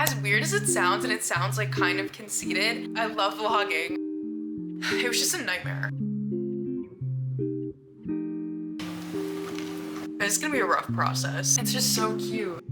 As weird as it sounds, and it sounds like kind of conceited, I love vlogging. It was just a nightmare. It's gonna be a rough process. It's just so cute.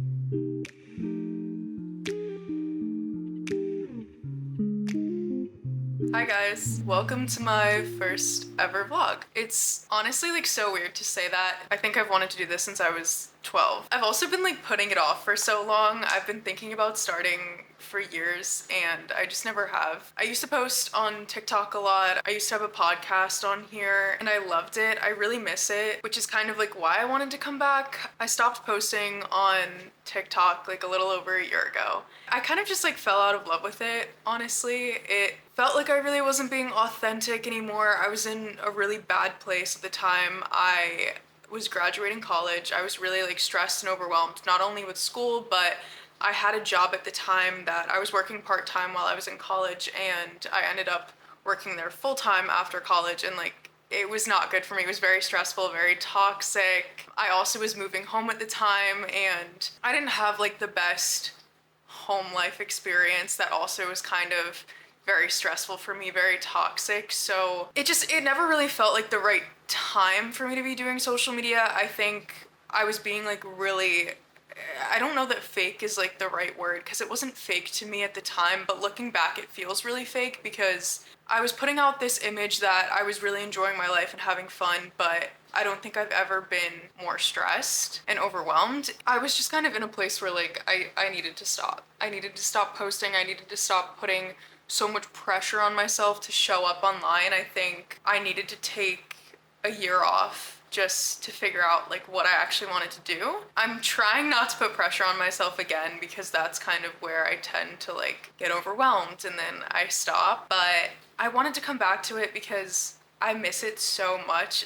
Hi guys, welcome to my first ever vlog. It's honestly like so weird to say that. I think I've wanted to do this since I was 12. I've also been like putting it off for so long. I've been thinking about starting for years and I just never have. I used to post on TikTok a lot. I used to have a podcast on here and I loved it. I really miss it, which is kind of like why I wanted to come back. I stopped posting on TikTok like a little over a year ago. I kind of just like fell out of love with it, honestly. It felt like I really wasn't being authentic anymore. I was in a really bad place at the time. I was graduating college. I was really like stressed and overwhelmed, not only with school, but I had a job at the time that I was working part-time while I was in college, and I ended up working there full-time after college, and like it was not good for me. It was very stressful, very toxic. I also was moving home at the time and I didn't have like the best home life experience. That also was kind of very stressful for me, very toxic. So it never really felt like the right time for me to be doing social media. I think I was being like really, I don't know that fake is like the right word because it wasn't fake to me at the time, but looking back it feels really fake because I was putting out this image that I was really enjoying my life and having fun, but I don't think I've ever been more stressed and overwhelmed. I was just kind of in a place where like I needed to stop. I needed to stop posting. I needed to stop putting so much pressure on myself to show up online. I think I needed to take a year off just to figure out like what I actually wanted to do. I'm trying not to put pressure on myself again because that's kind of where I tend to like get overwhelmed and then I stop. But I wanted to come back to it because I miss it so much.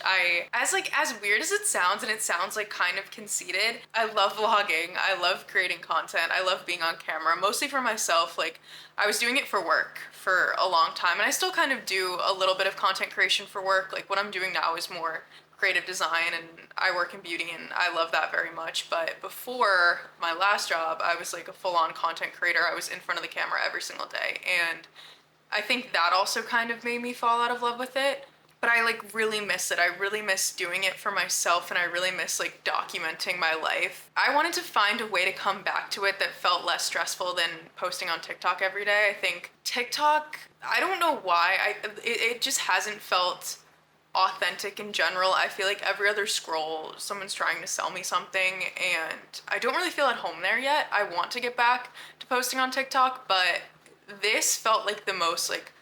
As weird as it sounds, and it sounds like kind of conceited, I love vlogging. I love creating content. I love being on camera, mostly for myself. Like I was doing it for work for a long time and I still kind of do a little bit of content creation for work. Like what I'm doing now is more creative design and I work in beauty and I love that very much. But before my last job, I was like a full-on content creator. I was in front of the camera every single day. And I think that also kind of made me fall out of love with it. But I like really miss it. I really miss doing it for myself and I really miss like documenting my life. I wanted to find a way to come back to it that felt less stressful than posting on TikTok every day. I think TikTok, I don't know why, it just hasn't felt authentic in general. I feel like every other scroll, someone's trying to sell me something and I don't really feel at home there yet. I want to get back to posting on TikTok, but this felt like the most like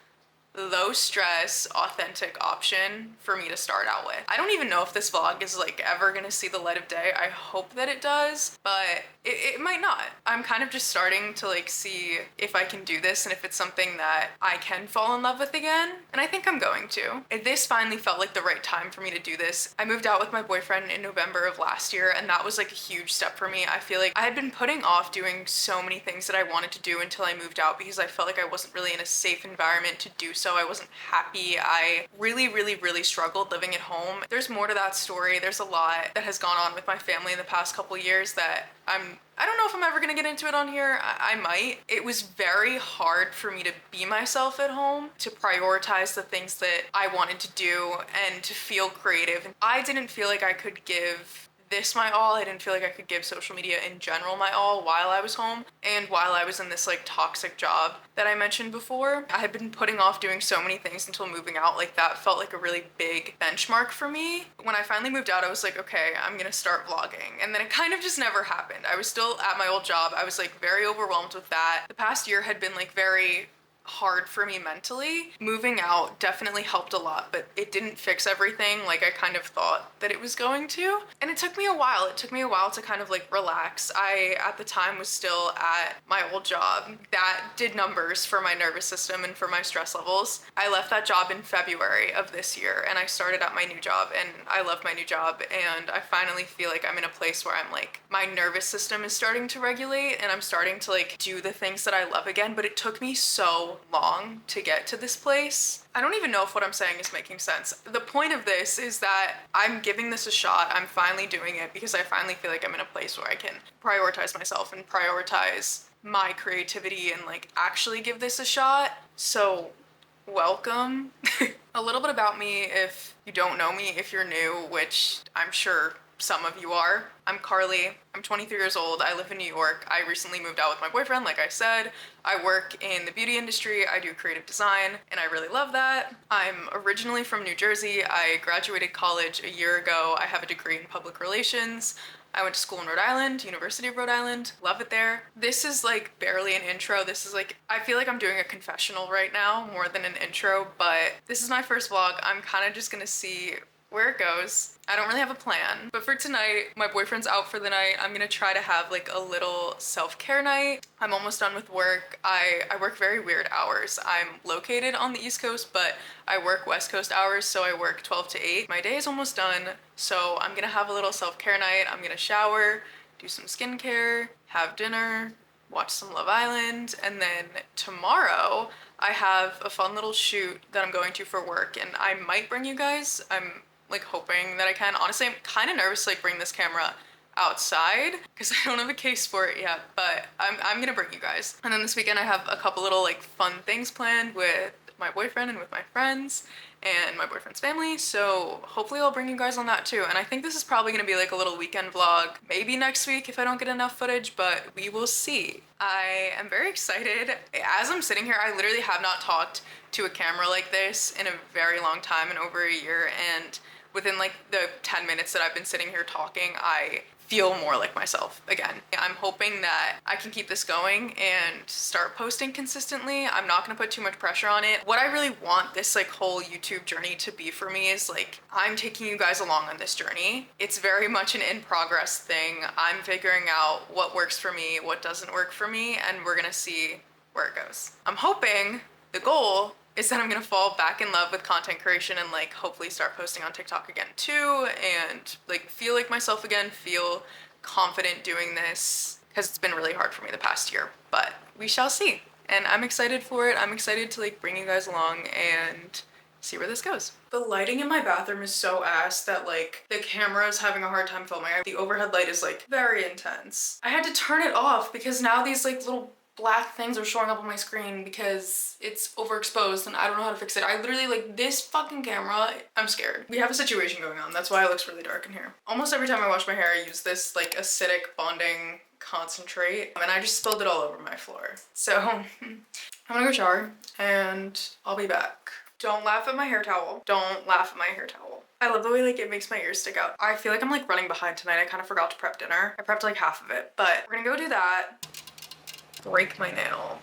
low stress, authentic option for me to start out with. I don't even know if this vlog is like ever gonna see the light of day. I hope that it does, but it might not. I'm kind of just starting to like see if I can do this and if it's something that I can fall in love with again. And I think I'm going to. This finally felt like the right time for me to do this. I moved out with my boyfriend in November of last year and that was like a huge step for me. I feel like I had been putting off doing so many things that I wanted to do until I moved out because I felt like I wasn't really in a safe environment to do so. I wasn't happy. I really struggled living at home. There's more to that story. There's a lot that has gone on with my family in the past couple years that I don't know if I'm ever gonna get into it on here. I might. It was very hard for me to be myself at home, to prioritize the things that I wanted to do and to feel creative. I didn't feel like I could give this my all. I didn't feel like I could give social media in general my all while I was home and while I was in this like toxic job that I mentioned before. I had been putting off doing so many things until moving out. Like that felt like a really big benchmark for me. When I finally moved out, I was like, okay, I'm gonna start vlogging. And then it kind of just never happened. I was still at my old job. I was like very overwhelmed with that. The past year had been like very hard for me mentally. Moving out definitely helped a lot, but it didn't fix everything like I kind of thought that it was going to. And it took me a while. It took me a while to kind of like relax. I, at the time, was still at my old job. That did numbers for my nervous system and for my stress levels. I left that job in February of this year and I started at my new job and I love my new job and I finally feel like I'm in a place where I'm like, my nervous system is starting to regulate and I'm starting to like do the things that I love again, but it took me so long to get to this place. I don't even know if what I'm saying is making sense. The point of this is that I'm giving this a shot. I'm finally doing it because I finally feel like I'm in a place where I can prioritize myself and prioritize my creativity and like actually give this a shot. So welcome. A little bit about me if you don't know me, if you're new, which I'm sure some of you are. I'm Carly. I'm 23 years old. I live in New York. I recently moved out with my boyfriend, like I said. I work in the beauty industry. I do creative design, and I really love that. I'm originally from New Jersey. I graduated college a year ago. I have a degree in public relations. I went to school in Rhode Island, University of Rhode Island. Love it there. This is like barely an intro. This is like, I feel like I'm doing a confessional right now more than an intro, but this is my first vlog. I'm kind of just gonna see where it goes. I don't really have a plan, but for tonight, my boyfriend's out for the night. I'm gonna try to have like a little self-care night. I'm almost done with work. I work very weird hours. I'm located on the East Coast, but I work West Coast hours, so I work 12 to 8. My day is almost done, so I'm gonna have a little self-care night. I'm gonna shower, do some skincare, have dinner, watch some Love Island, and then tomorrow I have a fun little shoot that I'm going to for work, and I might bring you guys. I'm like hoping that I can. Honestly, I'm kind of nervous to like bring this camera outside because I don't have a case for it yet, but I'm gonna bring you guys. And then this weekend I have a couple little like fun things planned with my boyfriend and with my friends and my boyfriend's family, so hopefully I'll bring you guys on that too. And I think this is probably gonna be like a little weekend vlog, maybe next week if I don't get enough footage, but we will see. I am very excited. As I'm sitting here, I literally have not talked to a camera like this in a very long time, in over a year, and within like the 10 minutes that I've been sitting here talking, I feel more like myself again. I'm hoping that I can keep this going and start posting consistently. I'm not gonna put too much pressure on it. What I really want this like whole YouTube journey to be for me is like, I'm taking you guys along on this journey. It's very much an in progress thing. I'm figuring out what works for me, what doesn't work for me, and we're gonna see where it goes. I'm hoping the goal is that I'm gonna fall back in love with content creation and like hopefully start posting on TikTok again too, and like feel like myself again, feel confident doing this, because it's been really hard for me the past year, but we shall see. And I'm excited for it. I'm excited to like bring you guys along and see where this goes. The lighting in my bathroom is so ass that like the camera is having a hard time filming. The overhead light is like very intense. I had to turn it off because now these like little black things are showing up on my screen because it's overexposed and I don't know how to fix it. I literally, like, this fucking camera, I'm scared. We have a situation going on. That's why it looks really dark in here. Almost every time I wash my hair, I use this like acidic bonding concentrate, and I just spilled it all over my floor. So I'm gonna go shower and I'll be back. Don't laugh at my hair towel. Don't laugh at my hair towel. I love the way like it makes my ears stick out. I feel like I'm like running behind tonight. I kind of forgot to prep dinner. I prepped like half of it, but we're gonna go do that. Break my nail.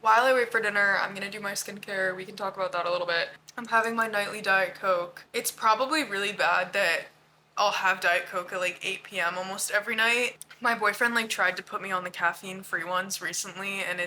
While I wait for dinner, I'm gonna do my skincare. We can talk about that a little bit. I'm having my nightly Diet Coke. It's probably really bad that I'll have Diet Coke at like 8 p.m. almost every night. My boyfriend like tried to put me on the caffeine-free ones recently, and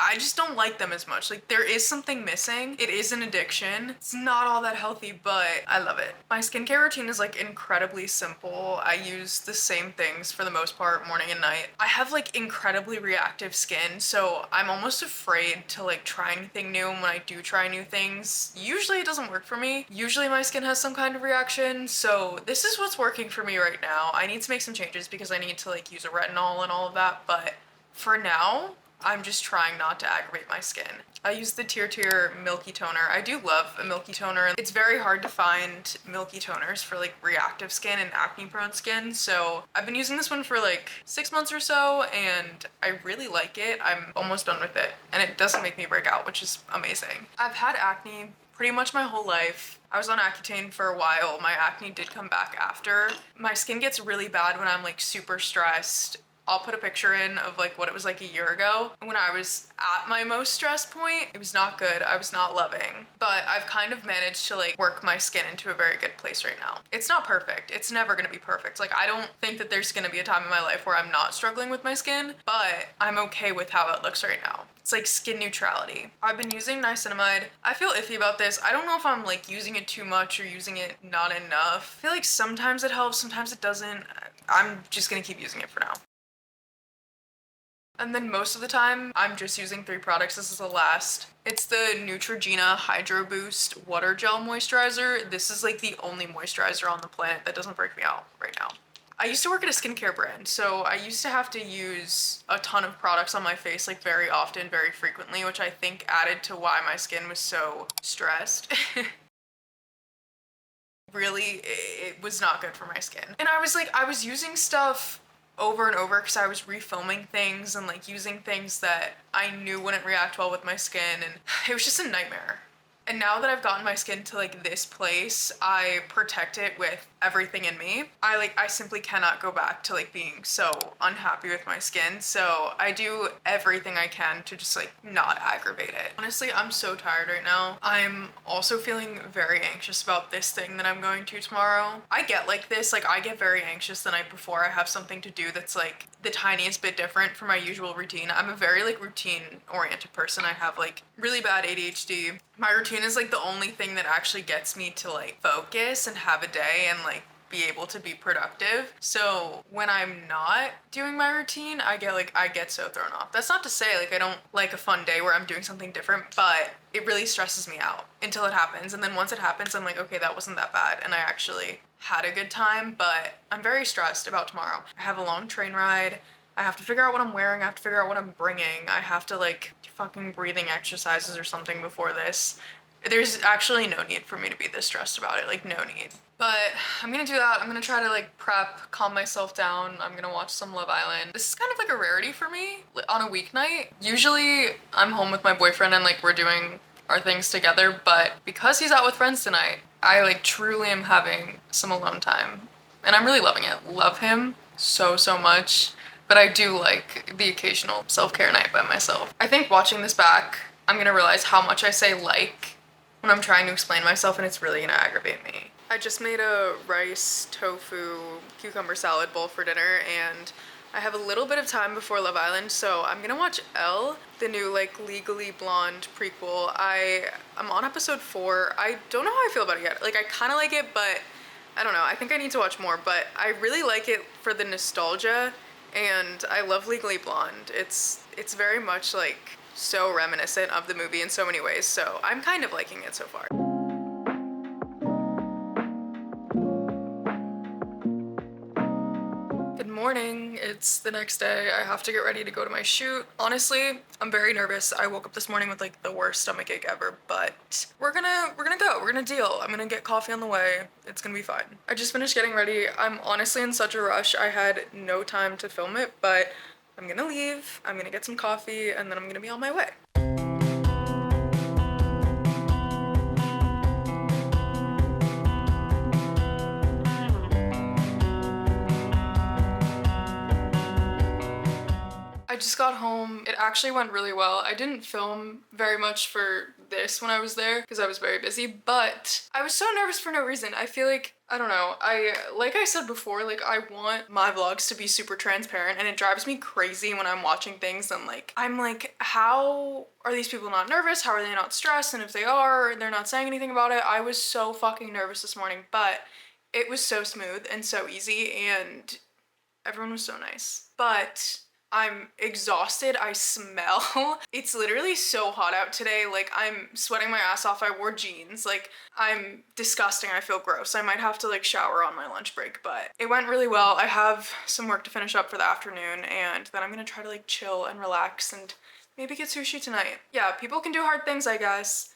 I just don't like them as much. Like, there is something missing. It is an addiction. It's not all that healthy, but I love it. My skincare routine is like incredibly simple. I use the same things for the most part, morning and night. I have like incredibly reactive skin, so I'm almost afraid to like try anything new, and when I do try new things, usually it doesn't work for me. Usually my skin has some kind of reaction, so this is what's working for me right now. I need to make some changes because I need to like use a retinol and all of that, but for now, I'm just trying not to aggravate my skin. I use the Tier Milky Toner. I do love a milky toner. It's very hard to find milky toners for like reactive skin and acne prone skin, so I've been using this one for like 6 months or so, and I really like it. I'm almost done with it, and it doesn't make me break out, which is amazing. I've had acne pretty much my whole life. I was on Accutane for a while. My acne did come back after. My skin gets really bad when I'm like super stressed. I'll put a picture in of like what it was like a year ago. When I was at my most stressed point, it was not good. I was not loving. But I've kind of managed to like work my skin into a very good place right now. It's not perfect. It's never gonna be perfect. Like, I don't think that there's gonna be a time in my life where I'm not struggling with my skin, but I'm okay with how it looks right now. It's like skin neutrality. I've been using niacinamide. I feel iffy about this. I don't know if I'm like using it too much or using it not enough. I feel like sometimes it helps, sometimes it doesn't. I'm just gonna keep using it for now. And then most of the time, I'm just using 3 products. This is the last. It's the Neutrogena Hydro Boost Water Gel Moisturizer. This is like the only moisturizer on the planet that doesn't break me out right now. I used to work at a skincare brand, so I used to have to use a ton of products on my face like very often, very frequently, which I think added to why my skin was so stressed. Really, it was not good for my skin. And I was using stuff over and over because I was refilming things and like using things that I knew wouldn't react well with my skin, and it was just a nightmare. And now that I've gotten my skin to like this place, I protect it with everything in me. I simply cannot go back to like being so unhappy with my skin. So I do everything I can to just like not aggravate it. Honestly, I'm so tired right now. I'm also feeling very anxious about this thing that I'm going to tomorrow. I get like this, like I get very anxious the night before I have something to do that's like the tiniest bit different from my usual routine. I'm a very like routine oriented person. I have like really bad ADHD. My routine is like the only thing that actually gets me to like focus and have a day and like be able to be productive. So when I'm not doing my routine, I get so thrown off. That's not to say like I don't like a fun day where I'm doing something different, but it really stresses me out until it happens. And then once it happens, I'm like, okay, that wasn't that bad. And I actually had a good time, but I'm very stressed about tomorrow. I have a long train ride. I have to figure out what I'm wearing. I have to figure out what I'm bringing. I have to like do fucking breathing exercises or something before this. There's actually no need for me to be this stressed about it, like no need. But I'm gonna do that. I'm gonna try to like prep, calm myself down. I'm gonna watch some Love Island. This is kind of like a rarity for me on a weeknight. Usually I'm home with my boyfriend and like we're doing our things together, but because he's out with friends tonight, I like truly am having some alone time. And I'm really loving it. Love him so, so much. But I do like the occasional self-care night by myself. I think watching this back, I'm gonna realize how much I say like when I'm trying to explain myself, and it's really gonna aggravate me. I just made a rice, tofu, cucumber salad bowl for dinner, and I have a little bit of time before Love Island, so I'm gonna watch Elle, the new like Legally Blonde prequel. I'm on episode 4. I don't know how I feel about it yet. Like I kind of like it, but I don't know. I think I need to watch more, but I really like it for the nostalgia, and I love Legally Blonde. It's very much like so reminiscent of the movie in so many ways, so I'm kind of liking it so far. Good morning. It's the next day. I have to get ready to go to my shoot. Honestly, I'm very nervous. I woke up this morning with like the worst stomachache ever, but we're gonna go. We're gonna deal. I'm gonna get coffee on the way. It's gonna be fine. I just finished getting ready. I'm honestly in such a rush. I had no time to film it, but I'm gonna leave. I'm gonna get some coffee, and then I'm gonna be on my way. I just got home. It actually went really well. I didn't film very much for this when I was there because I was very busy, but I was so nervous for no reason. I feel like, I don't know, like I said before, like I want my vlogs to be super transparent, and it drives me crazy when I'm watching things and like, I'm like, how are these people not nervous? How are they not stressed? And if they are, they're not saying anything about it. I was so fucking nervous this morning, but it was so smooth and so easy, and everyone was so nice. But I'm exhausted. I smell. It's literally so hot out today. Like I'm sweating my ass off. I wore jeans. Like I'm disgusting. I feel gross. I might have to like shower on my lunch break, but it went really well. I have some work to finish up for the afternoon, and then I'm gonna try to like chill and relax and maybe get sushi tonight. Yeah, people can do hard things, I guess.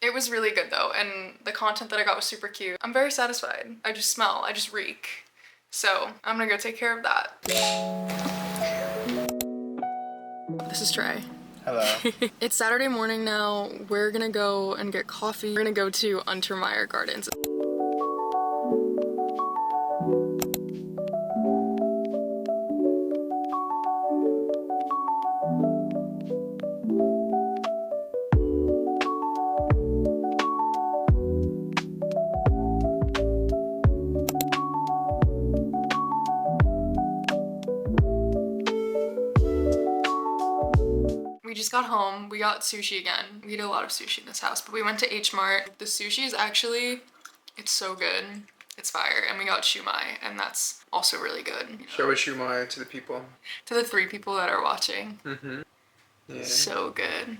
It was really good though, and the content that I got was super cute. I'm very satisfied. I just smell. I just reek. So I'm gonna go take care of that. This is Trey. Hello. It's Saturday morning now. We're gonna go and get coffee. We're gonna go to Untermeyer Gardens. We just got home. We got sushi again. We eat a lot of sushi in this house, but we went to H Mart. The sushi is actually, it's so good. It's fire. And we got shumai, and that's also really good. You know? Show a shumai to the people. To the 3 people that are watching. Mm-hmm. Yeah. So good.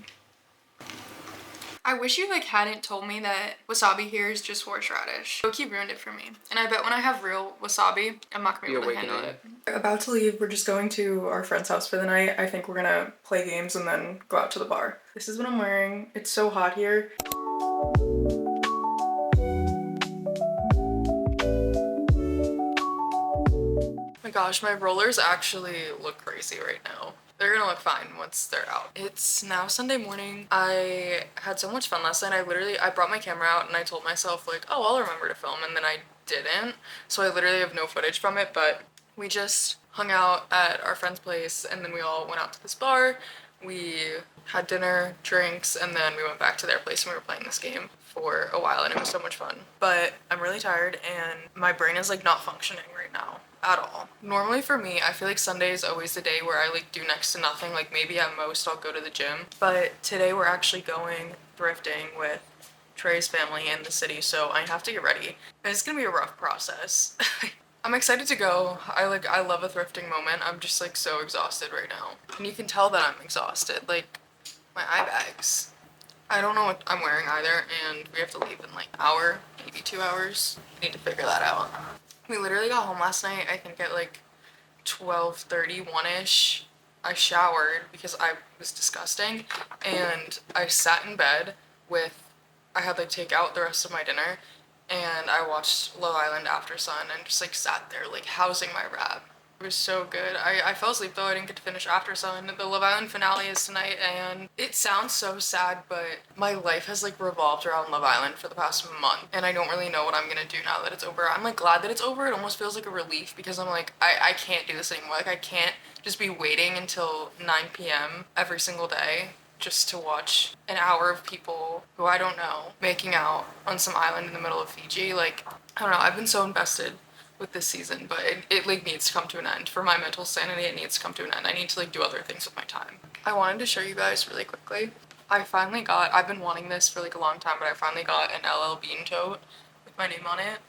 I wish you like hadn't told me that wasabi here is just horseradish. Loki ruined it for me. And I bet when I have real wasabi, I'm not gonna be able to handle it. About to leave. We're just going to our friend's house for the night. I think we're gonna play games and then go out to the bar. This is what I'm wearing. It's so hot here. Oh my gosh, my rollers actually look crazy right now. They're gonna look fine once they're out. It's now Sunday morning. I had so much fun last night. I brought my camera out and I told myself like, oh, I'll remember to film, and then I didn't. So I literally have no footage from it, but we just hung out at our friend's place and then we all went out to this bar. We had dinner, drinks, and then we went back to their place and we were playing this game for a while and it was so much fun. But I'm really tired and my brain is like not functioning right now at all. Normally for me, I feel like Sunday is always the day where I like do next to nothing. Like maybe at most I'll go to the gym. But today we're actually going thrifting with Trey's family in the city, so I have to get ready. And it's gonna be a rough process. I'm excited to go. I love a thrifting moment. I'm just like so exhausted right now. And you can tell that I'm exhausted. Like my eye bags. I don't know what I'm wearing either, and we have to leave in like an hour, maybe 2 hours. I need to figure that out. We literally got home last night, I think at like 12:30, 1-ish. I showered because I was disgusting, and I sat in bed I had like take out the rest of my dinner, and I watched Love Island After Sun and just like sat there like housing my wrap. It was so good. I fell asleep though. I didn't get to finish After Sun. The Love Island finale is tonight, and it sounds so sad, but my life has like revolved around Love Island for the past month, and I don't really know what I'm gonna do now that it's over. I'm like glad that it's over. It almost feels like a relief because I'm like, I can't do this anymore. Like I can't just be waiting until 9 p.m. every single day just to watch an hour of people who I don't know making out on some island in the middle of Fiji. Like, I don't know. I've been so invested with this season, but it like needs to come to an end. For my mental sanity, it needs to come to an end. I need to like do other things with my time. I wanted to show you guys really quickly. I've been wanting this for like a long time, but I finally got an LL Bean tote with my name on it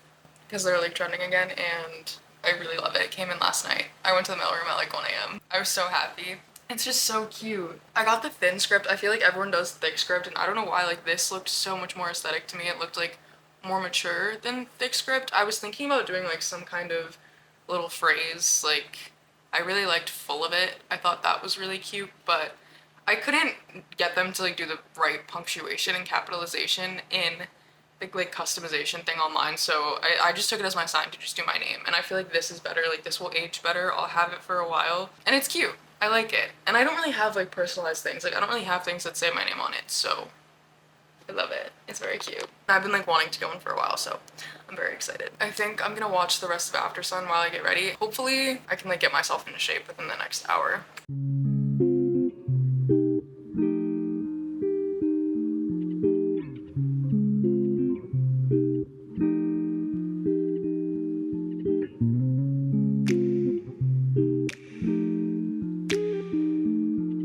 because they're like trending again, and I really love it. It came in last night. I went to the mailroom at like 1 a.m. I was so happy. It's just so cute. I got the thin script. I feel like everyone does thick script, and I don't know why, like this looked so much more aesthetic to me. It looked like more mature than thick script. I was thinking about doing like some kind of little phrase. Like I really liked full of it. I thought that was really cute, but I couldn't get them to like do the right punctuation and capitalization in the like customization thing online, so I just took it as my sign to just do my name, and I feel like this is better. Like this will age better. I'll have it for a while, and it's cute. I like it. And I don't really have like personalized things. Like I don't really have things that say my name on it, so I love it. It's very cute. I've been like wanting to go in for a while, so I'm very excited. I think I'm gonna watch the rest of After Sun while I get ready. Hopefully I can like get myself into shape within the next hour.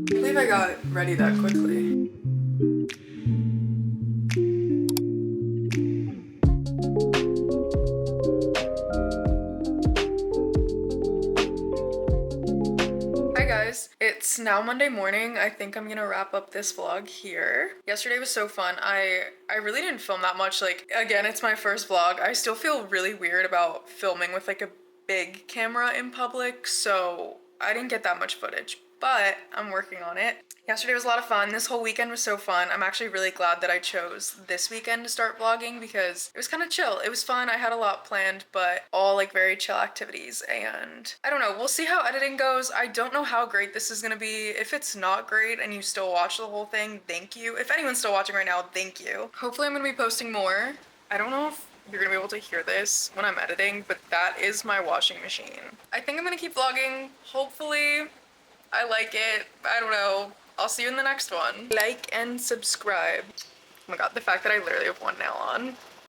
I believe I got ready that quickly. Hi guys, it's now Monday morning. I think I'm gonna wrap up this vlog here. Yesterday was so fun. I really didn't film that much. Like, again, it's my first vlog. I still feel really weird about filming with like a big camera in public, so I didn't get that much footage, but I'm working on it. Yesterday was a lot of fun. This whole weekend was so fun. I'm actually really glad that I chose this weekend to start vlogging because it was kind of chill. It was fun. I had a lot planned, but all like very chill activities, and I don't know. We'll see how editing goes. I don't know how great this is gonna be. If it's not great and you still watch the whole thing, thank you. If anyone's still watching right now, thank you. Hopefully I'm gonna be posting more. I don't know if you're gonna be able to hear this when I'm editing, but that is my washing machine. I think I'm gonna keep vlogging. Hopefully I like it. I don't know. I'll see you in the next one. Like and subscribe. Oh my god, the fact that I literally have one nail on.